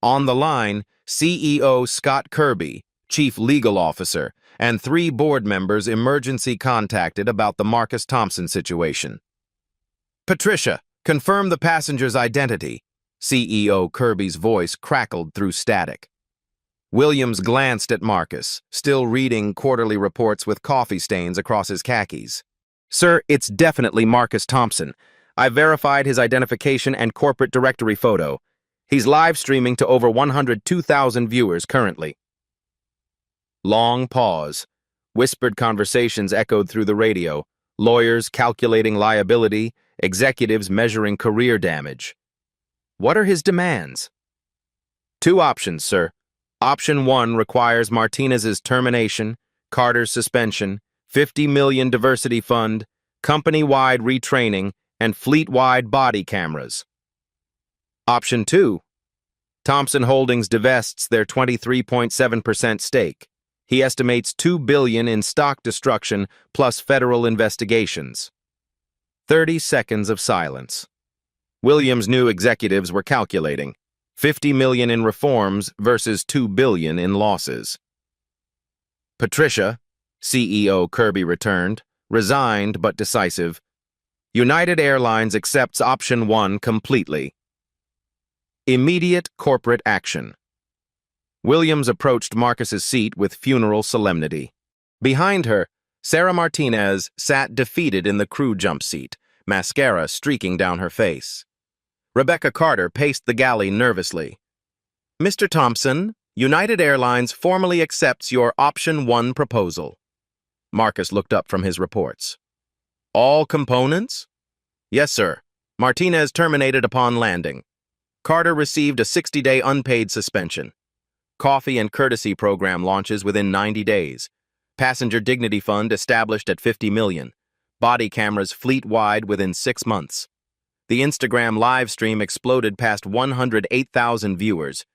On the line, CEO Scott Kirby, Chief Legal Officer, and 3 board members emergency contacted about the Marcus Thompson situation. Patricia, confirm the passenger's identity. CEO Kirby's voice crackled through static. Williams glanced at Marcus, still reading quarterly reports with coffee stains across his khakis. Sir, it's definitely Marcus Thompson. I verified his identification and corporate directory photo. He's live streaming to over 102,000 viewers currently. Long pause. Whispered conversations echoed through the radio, lawyers calculating liability, executives measuring career damage. What are his demands? 2 options, sir. Option 1 requires Martinez's termination, Carter's suspension, $50 million diversity fund, company-wide retraining, and fleet-wide body cameras. Option 2. Thompson Holdings divests their 23.7% stake. He estimates $2 billion in stock destruction plus federal investigations. 30 seconds of silence. Williams knew executives were calculating $50 million in reforms versus $2 billion in losses. Patricia, CEO Kirby returned, resigned but decisive. United Airlines accepts option 1 completely. Immediate corporate action. Williams approached Marcus's seat with funeral solemnity. Behind her, Sarah Martinez sat defeated in the crew jump seat, mascara streaking down her face. Rebecca Carter paced the galley nervously. Mr. Thompson, United Airlines formally accepts your option 1 proposal. Marcus looked up from his reports. All components? Yes, sir. Martinez terminated upon landing. Carter received a 60-day unpaid suspension. Coffee and courtesy program launches within 90 days. Passenger Dignity Fund established at $50 million. Body cameras fleet-wide within 6 months. The Instagram live stream exploded past 108,000 viewers.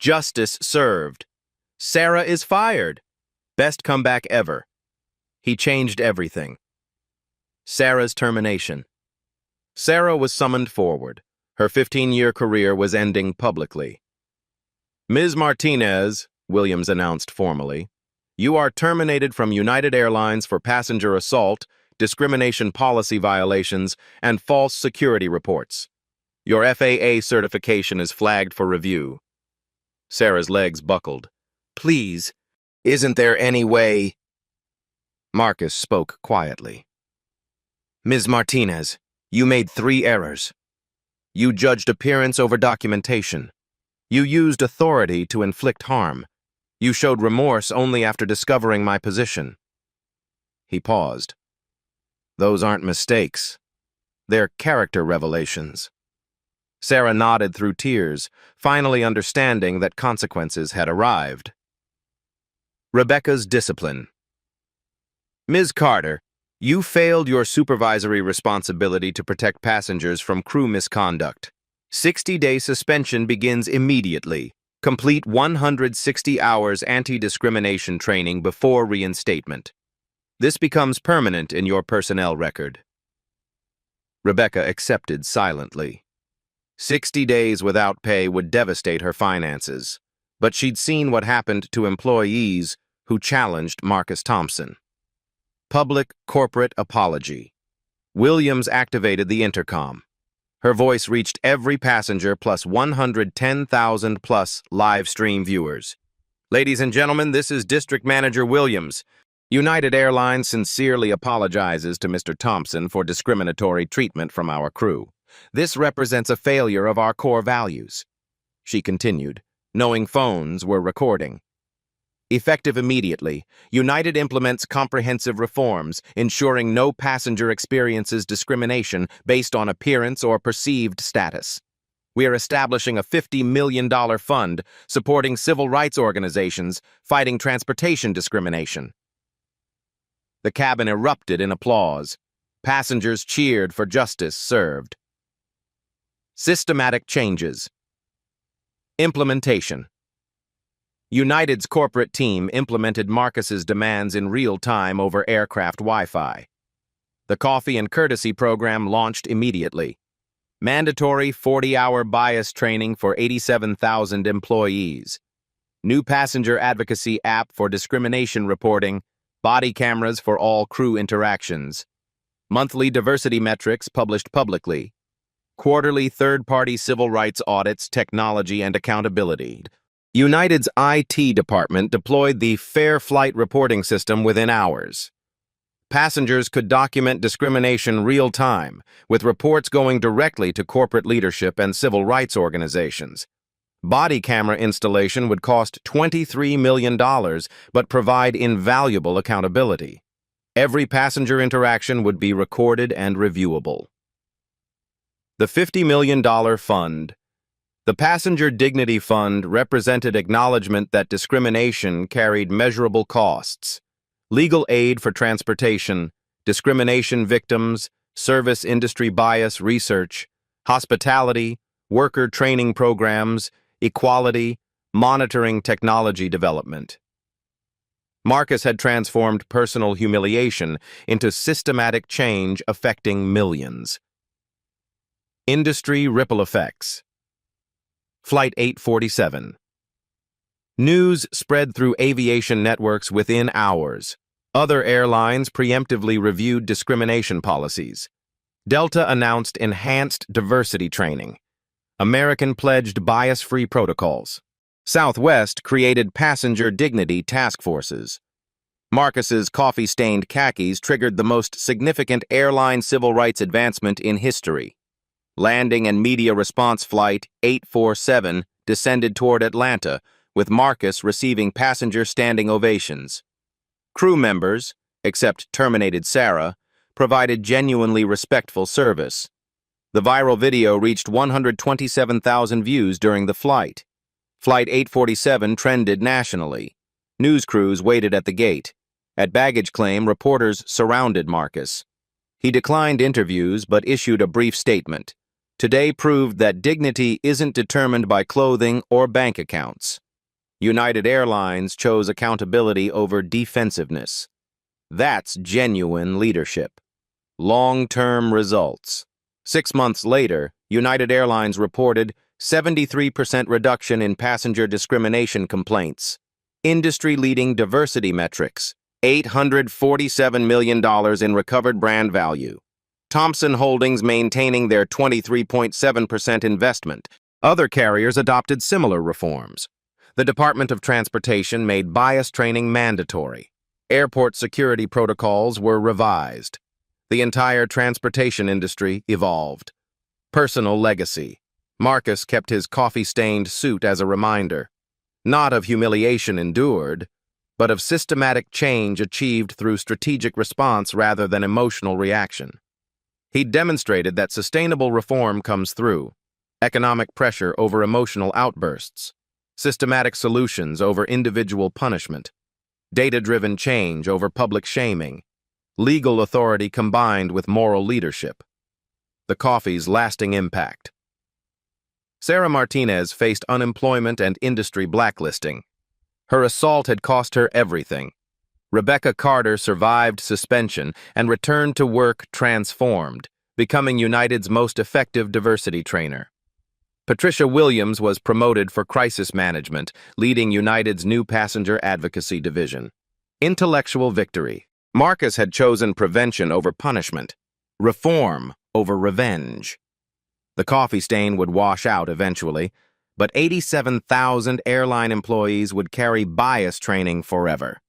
Justice served. Sarah is fired. Best comeback ever. He changed everything. Sarah's termination. Sarah was summoned forward. Her 15-year career was ending publicly. Ms. Martinez, Williams announced formally, you are terminated from United Airlines for passenger assault, discrimination policy violations, and false security reports. Your FAA certification is flagged for review. Sarah's legs buckled. Please, isn't there any way? Marcus spoke quietly. Ms. Martinez, you made 3 errors. You judged appearance over documentation. You used authority to inflict harm. You showed remorse only after discovering my position. He paused. Those aren't mistakes. They're character revelations. Sarah nodded through tears, finally understanding that consequences had arrived. Rebecca's discipline. Ms. Carter, you failed your supervisory responsibility to protect passengers from crew misconduct. 60-day suspension begins immediately. Complete 160 hours anti-discrimination training before reinstatement. This becomes permanent in your personnel record. Rebecca accepted silently. 60 days without pay would devastate her finances, but she'd seen what happened to employees who challenged Marcus Thompson. Public corporate apology. Williams activated the intercom. Her voice reached every passenger plus 110,000 plus live stream viewers. Ladies and gentlemen, this is District Manager Williams. United Airlines sincerely apologizes to Mr. Thompson for discriminatory treatment from our crew. This represents a failure of our core values. She continued, knowing phones were recording. Effective immediately, United implements comprehensive reforms, ensuring no passenger experiences discrimination based on appearance or perceived status. We are establishing a $50 million fund supporting civil rights organizations fighting transportation discrimination. The cabin erupted in applause. Passengers cheered for justice served. Systematic changes. Implementation. United's corporate team implemented Marcus's demands in real time over aircraft Wi-Fi. The coffee and courtesy program launched immediately. Mandatory 40-hour bias training for 87,000 employees. New passenger advocacy app for discrimination reporting. Body cameras for all crew interactions. Monthly diversity metrics published publicly. Quarterly third-party civil rights audits, technology, and accountability. United's IT department deployed the Fair Flight Reporting System within hours. Passengers could document discrimination real-time, with reports going directly to corporate leadership and civil rights organizations. Body camera installation would cost $23 million, but provide invaluable accountability. Every passenger interaction would be recorded and reviewable. The $50 million fund. The Passenger Dignity Fund represented acknowledgement that discrimination carried measurable costs. legal aid for transportation, discrimination victims, service industry bias research, hospitality, worker training programs, equality, monitoring technology development. Marcus had transformed personal humiliation into systematic change affecting millions. Industry ripple effects. Flight 847. News spread through aviation networks within hours. Other airlines preemptively reviewed discrimination policies. Delta announced enhanced diversity training. American pledged bias-free protocols. Southwest created passenger dignity task forces. Marcus's coffee-stained khakis triggered the most significant airline civil rights advancement in history. Landing and media response flight 847 descended toward Atlanta, with Marcus receiving passenger standing ovations. Crew members, except terminated Sarah, provided genuinely respectful service. The viral video reached 127,000 views during the flight. Flight 847 trended nationally. News crews waited at the gate. At baggage claim, reporters surrounded Marcus. He declined interviews but issued a brief statement. Today proved that dignity isn't determined by clothing or bank accounts. United Airlines chose accountability over defensiveness. That's genuine leadership. Long-term results. 6 months later, United Airlines reported 73% reduction in passenger discrimination complaints. Industry-leading diversity metrics. $847 million in recovered brand value. Thomson Holdings maintaining their 23.7% investment. Other carriers adopted similar reforms. The Department of Transportation made bias training mandatory. Airport security protocols were revised. The entire transportation industry evolved. Personal legacy. Marcus kept his coffee-stained suit as a reminder, not of humiliation endured, but of systematic change achieved through strategic response rather than emotional reaction. He demonstrated that sustainable reform comes through economic pressure over emotional outbursts, systematic solutions over individual punishment, data-driven change over public shaming, legal authority combined with moral leadership. The coffee's lasting impact. Sarah Martinez faced unemployment and industry blacklisting. Her assault had cost her everything. Rebecca Carter survived suspension and returned to work transformed, becoming United's most effective diversity trainer. Patricia Williams was promoted for crisis management, leading United's new passenger advocacy division. Intellectual victory. Marcus had chosen prevention over punishment, reform over revenge. The coffee stain would wash out eventually, but 87,000 airline employees would carry bias training forever.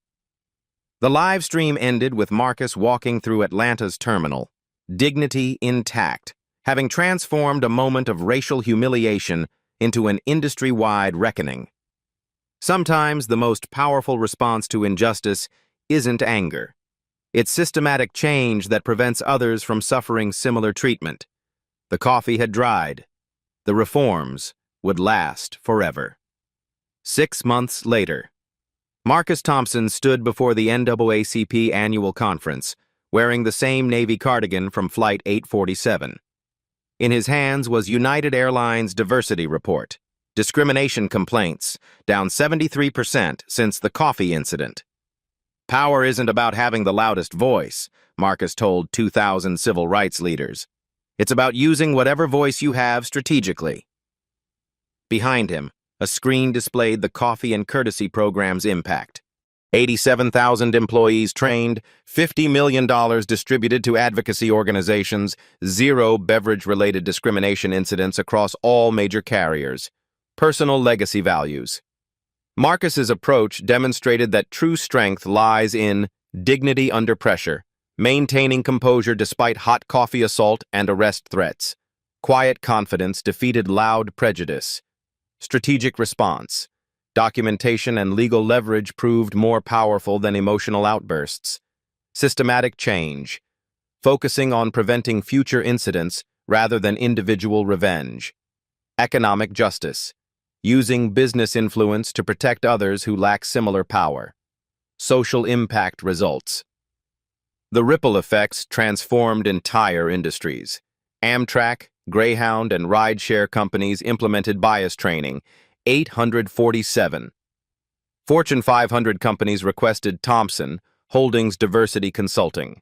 The live stream ended with Marcus walking through Atlanta's terminal, dignity intact, having transformed a moment of racial humiliation into an industry-wide reckoning. Sometimes the most powerful response to injustice isn't anger. It's systematic change that prevents others from suffering similar treatment. The coffee had dried. The reforms would last forever. 6 months later, Marcus Thompson stood before the NAACP annual conference, wearing the same Navy cardigan from Flight 847. In his hands was United Airlines Diversity Report. Discrimination complaints, down 73% since the coffee incident. Power isn't about having the loudest voice, Marcus told 2,000 civil rights leaders. It's about using whatever voice you have strategically. Behind him, a screen displayed the coffee and courtesy program's impact. 87,000 employees trained, $50 million distributed to advocacy organizations, 0 beverage-related discrimination incidents across all major carriers. Personal legacy values. Marcus's approach demonstrated that true strength lies in dignity under pressure, maintaining composure despite hot coffee assault and arrest threats. Quiet confidence defeated loud prejudice. Strategic response. Documentation and legal leverage proved more powerful than emotional outbursts. Systematic change. Focusing on preventing future incidents rather than individual revenge. Economic justice. Using business influence to protect others who lack similar power. social impact results. The ripple effects transformed entire industries. Amtrak, Greyhound, and rideshare companies implemented bias training, 847. Fortune 500 companies requested Thomson Holdings Diversity Consulting.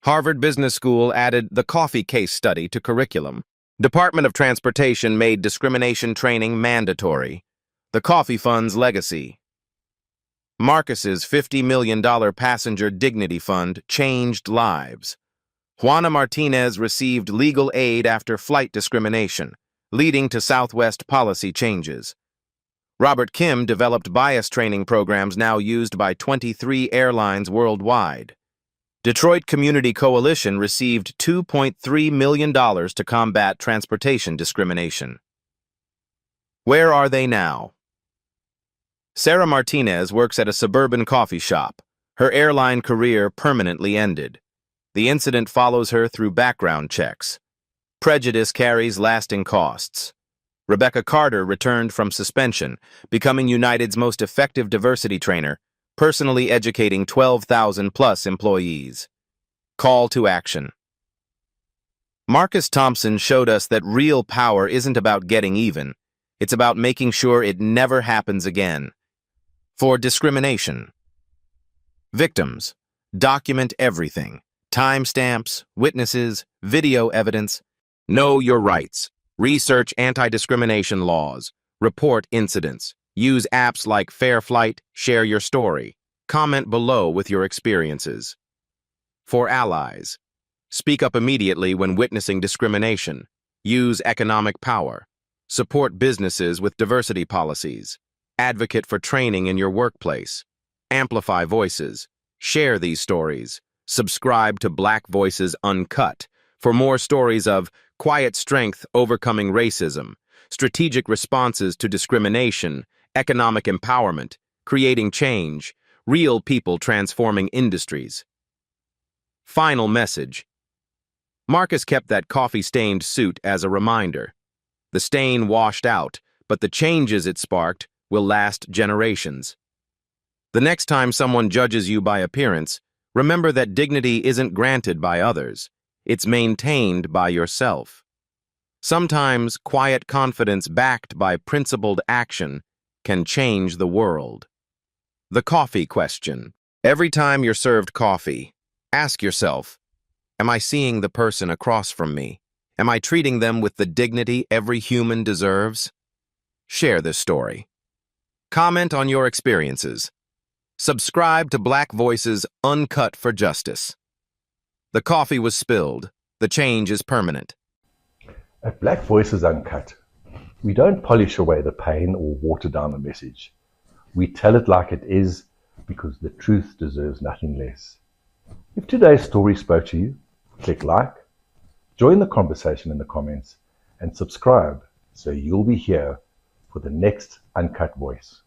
Harvard Business School added the coffee case study to curriculum. Department of Transportation made discrimination training mandatory. The Coffee Fund's legacy. Marcus's $50 million passenger dignity fund changed lives. Juana Martinez received legal aid after flight discrimination, leading to Southwest policy changes. Robert Kim developed bias training programs now used by 23 airlines worldwide. Detroit Community Coalition received $2.3 million to combat transportation discrimination. Where are they now? Sarah Martinez works at a suburban coffee shop. Her airline career permanently ended. The incident follows her through background checks. Prejudice carries lasting costs. Rebecca Carter returned from suspension, becoming United's most effective diversity trainer, personally educating 12,000-plus employees. Call to action. Marcus Thompson showed us that real power isn't about getting even. It's about making sure it never happens again. For discrimination. Victims. Document everything. Timestamps, witnesses, video evidence. Know your rights. Research anti-discrimination laws. Report incidents. Use apps like Fair Flight. Share your story. Comment below with your experiences. For allies. Speak up immediately when witnessing discrimination. Use economic power. Support businesses with diversity policies. Advocate for training in your workplace. Amplify voices. Share these stories. Subscribe to Black Voices Uncut for more stories of quiet strength overcoming racism, strategic responses to discrimination, economic empowerment, creating change, real people transforming industries. Final message. Marcus kept that coffee-stained suit as a reminder. The stain washed out, but the changes it sparked will last generations. The next time someone judges you by appearance, remember that dignity isn't granted by others. It's maintained by yourself. Sometimes quiet confidence backed by principled action can change the world. The coffee question. Every time you're served coffee, ask yourself, am I seeing the person across from me? Am I treating them with the dignity every human deserves? Share this story. Comment on your experiences. Subscribe to Black Voices Uncut for Justice. The coffee was spilled. The change is permanent. At Black Voices Uncut, we don't polish away the pain or water down the message. We tell it like it is because the truth deserves nothing less. If today's story spoke to you, click like, join the conversation in the comments, and subscribe so you'll be here for the next Uncut Voice.